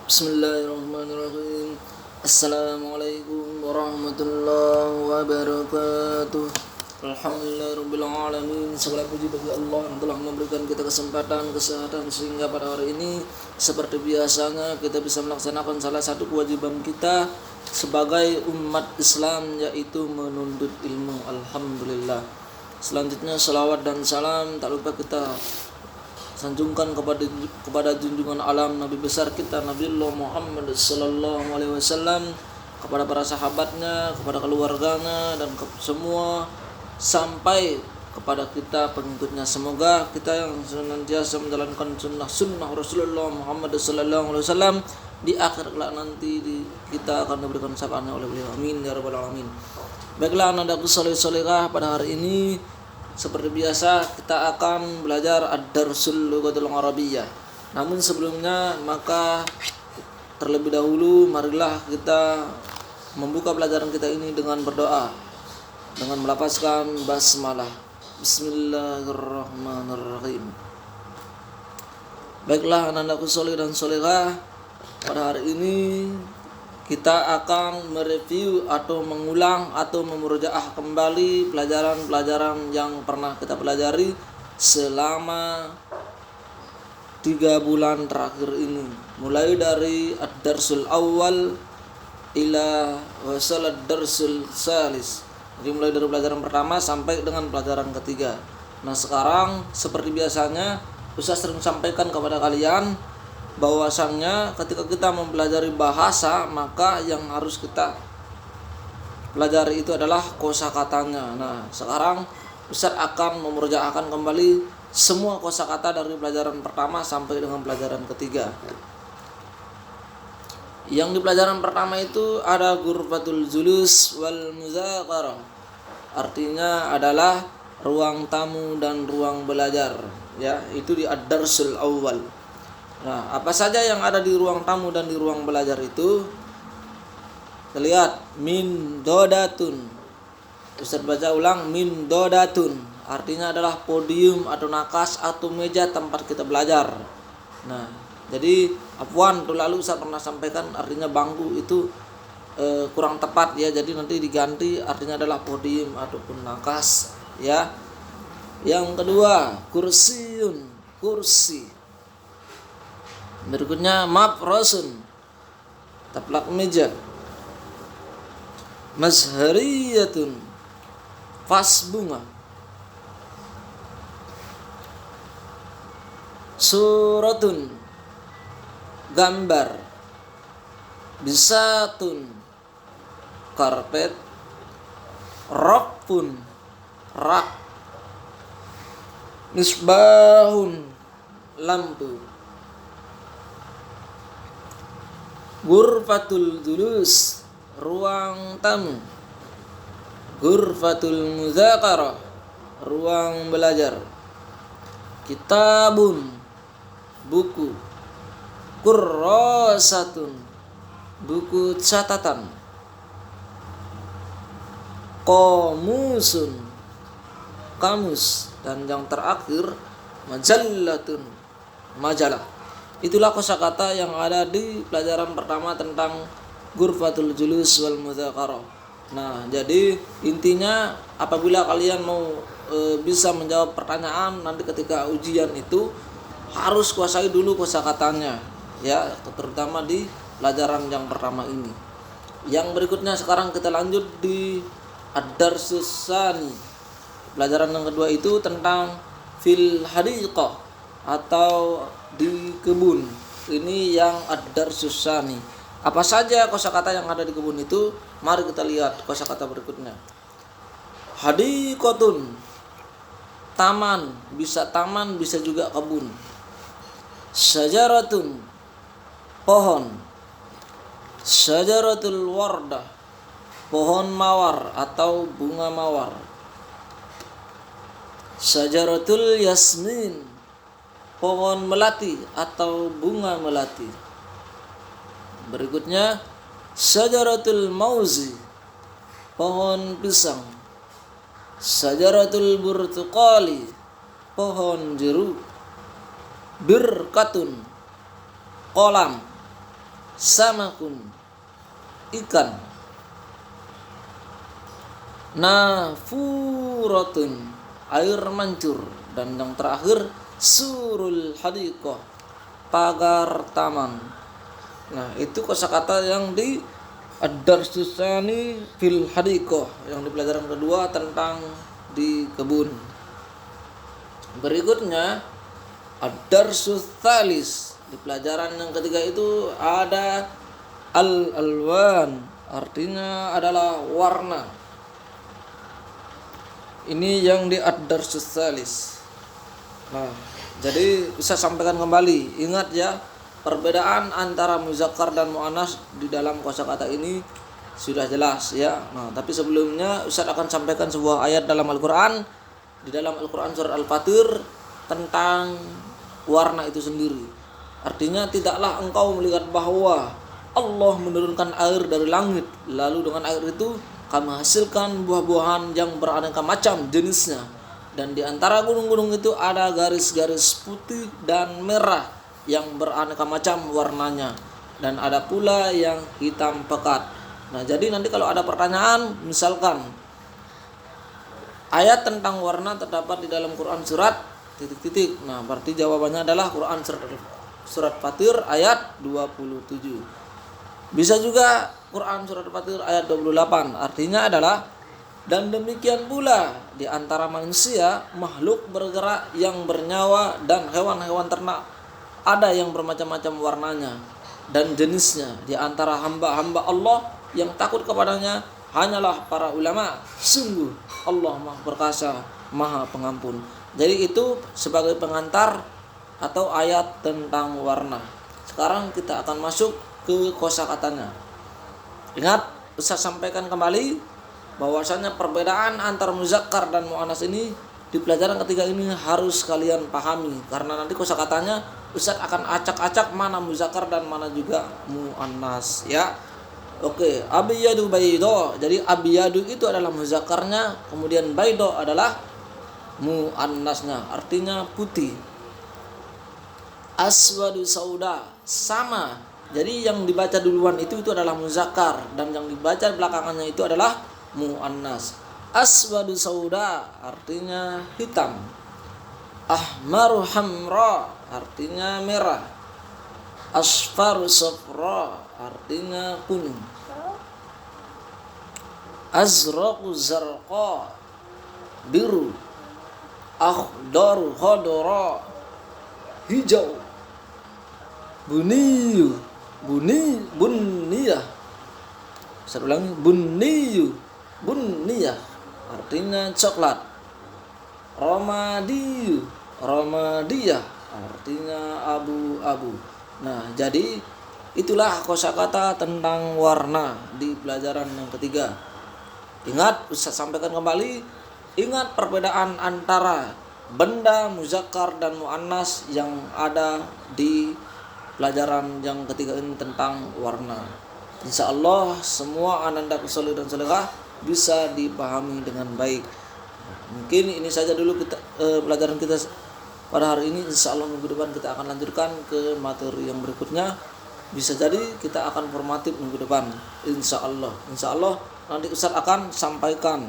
Bismillahirrahmanirrahim. Assalamualaikum warahmatullahi wabarakatuh. Alhamdulillahirabbil alamin. Segala puji bagi Allah yang telah memberikan kita kesempatan, kesehatan sehingga pada hari ini seperti biasanya kita bisa melaksanakan salah satu kewajiban kita sebagai umat Islam, yaitu menuntut ilmu. Alhamdulillah. Selanjutnya salawat dan salam tak lupa kita sanjungkan kepada junjungan alam Nabi besar kita Nabiullah Muhammad sallallahu alaihi wasallam, kepada para sahabatnya, kepada keluarganya, dan semua sampai kepada kita pengikutnya. Semoga kita yang senantiasa menjalankan sunnah Rasulullah Muhammad sallallahu alaihi wasallam di akhir kelak nanti kita akan diberikan syafaatnya oleh beliau. Amin ya rabbal alamin. Baiklah anak-anakku saleh-salehah, pada hari ini seperti biasa kita akan belajar ad-darsul lughatul arabiyyah. Namun sebelumnya maka terlebih dahulu marilah kita membuka pelajaran kita ini dengan berdoa, dengan melafazkan basmalah. Bismillahirrahmanirrahim. Baiklah anak-anakku saleh dan salehah, pada hari ini kita akan mereview atau mengulang atau memurojaah kembali pelajaran-pelajaran yang pernah kita pelajari selama 3 bulan terakhir ini, mulai dari ad-darsul awal ila wasal ad-darsul salis. Jadi mulai dari pelajaran pertama sampai dengan pelajaran ketiga. Nah sekarang seperti biasanya Ustaz sering sampaikan kepada kalian bahwasannya ketika kita mempelajari bahasa, maka yang harus kita pelajari itu adalah kosakatanya. Nah, sekarang Ustaz akan memurojaahkan kembali semua kosakata dari pelajaran pertama sampai dengan pelajaran ketiga. Yang di pelajaran pertama itu ada ghurfatul julus wal muzaqarah. Artinya adalah ruang tamu dan ruang belajar, ya, itu di ad-darsul awal. Nah, apa saja yang ada di ruang tamu dan di ruang belajar itu? Kita lihat, min dodatun. Ustaz baca ulang, min dodatun. Artinya adalah podium atau nakas atau meja tempat kita belajar. Nah, jadi afwan tuh lalu saya pernah sampaikan artinya bangku itu kurang tepat ya. Jadi nanti diganti artinya adalah podium ataupun nakas ya. Yang kedua, kursiun, kursi. Berikutnya mafrosun, taplak meja. Mazhariyatun, vas bunga. Suratun, gambar. Bisatun, karpet. Rakpun, rak. Misbahun, lampu. Ghurfatul julus, ruang tamu. Ghurfatul muzaqarah, ruang belajar. Kitabun, buku. Kurrasatun, buku catatan. Qamusun, kamus. Dan yang terakhir majallatun, majalah. Itulah kosakata yang ada di pelajaran pertama tentang ghurfatul julus wal muzaqarah. Nah, jadi intinya apabila kalian mau bisa menjawab pertanyaan nanti ketika ujian itu harus kuasai dulu kosakatanya ya, terutama di pelajaran yang pertama ini. Yang berikutnya sekarang kita lanjut di ad-darsus tsani. Pelajaran yang kedua itu tentang fil hadiqah atau di kebun. Ini yang ad-darsus tsani. Apa saja kosakata yang ada di kebun itu? Mari kita lihat kosakata berikutnya. Hadiqatun, taman, bisa juga kebun. Syajaratun, pohon. Syajaratul wardah, pohon mawar atau bunga mawar. Syajaratul yasmin, pohon melati atau bunga melati. Berikutnya syajaratul mauzi, pohon pisang. Syajaratul burtuqali, pohon jeruk. Birkatun, kolam. samakun, ikan, nafuratun, air mancur, dan yang terakhir surul hadiqah, pagar taman. Nah, itu kosakata yang di ad-darsus tsani fil hadiqah, yang di pelajaran kedua tentang di kebun. Berikutnya ad-darsus tsalis, di pelajaran yang ketiga itu ada al-alwan, artinya adalah warna. Ini yang di ad-darsus tsalis. Nah, jadi bisa sampaikan kembali. Ingat ya, perbedaan antara muzakkar dan muannas di dalam kosakata ini sudah jelas ya. Nah, tapi sebelumnya Ustaz akan sampaikan sebuah ayat dalam Al-Qur'an, di dalam Al-Qur'an surat Al-Fatir, tentang warna itu sendiri. Artinya tidaklah engkau melihat bahwa Allah menurunkan air dari langit, lalu dengan air itu kami hasilkan buah-buahan yang beraneka macam jenisnya, dan di antara gunung-gunung itu ada garis-garis putih dan merah yang beraneka macam warnanya, dan ada pula yang hitam pekat. Nah, jadi nanti kalau ada pertanyaan, misalkan ayat tentang warna terdapat di dalam Quran surat titik-titik, nah berarti jawabannya adalah Quran surat Fatir ayat 27. Bisa juga Quran surat Fatir ayat 28, artinya adalah dan demikian pula di antara manusia makhluk bergerak yang bernyawa dan hewan-hewan ternak ada yang bermacam-macam warnanya dan jenisnya. Di antara hamba-hamba Allah yang takut kepadanya hanyalah para ulama. Sungguh Allah Maha Perkasa, Maha Pengampun. Jadi itu sebagai pengantar atau ayat tentang warna. Sekarang kita akan masuk ke kosakatanya. Ingat, Ustaz sampaikan kembali bahwasanya perbedaan antara muzakkar dan muannas ini di pelajaran ketiga ini harus kalian pahami, karena nanti kosakatanya Ustaz akan acak-acak mana muzakkar dan mana juga muannas ya. Oke, abiyadu baydo. Jadi abiyadu itu adalah muzakkarnya, kemudian baydo adalah muannasnya, artinya putih. Aswadu sauda, sama. Jadi yang dibaca duluan itu adalah muzakkar, dan yang dibaca belakangannya itu adalah muannas. Aswadu sauda artinya hitam. Ahmaru hamra artinya merah. Asfaru safra artinya kuning. Azraqu zarqa biru. Akhdaru khadra hijau. Buniyu buniyah. Saya ulangi, buniyu buniyah artinya coklat. Ramadiyah artinya abu-abu. Nah, jadi itulah kosakata tentang warna di pelajaran yang ketiga. Ingat, Ustaz sampaikan kembali, ingat perbedaan antara benda muzakkar dan muannas yang ada di pelajaran yang ketiga ini tentang warna. Insya Allah semua ananda soleh dan solehah bisa dipahami dengan baik. Mungkin ini saja dulu pelajaran kita pada hari ini. Insya Allah minggu depan kita akan lanjutkan ke materi yang berikutnya. Bisa jadi kita akan formatif minggu depan. Insya Allah nanti Ustaz akan sampaikan.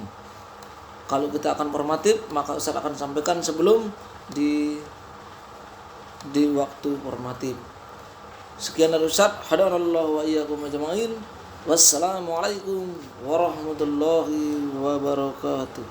Kalau kita akan formatif, maka Ustaz akan sampaikan sebelum di waktu formatif. Sekian dari Ustaz. Hadanallahu wa iyyakum ajma'in. Wassalamualaikum warahmatullahi wabarakatuh.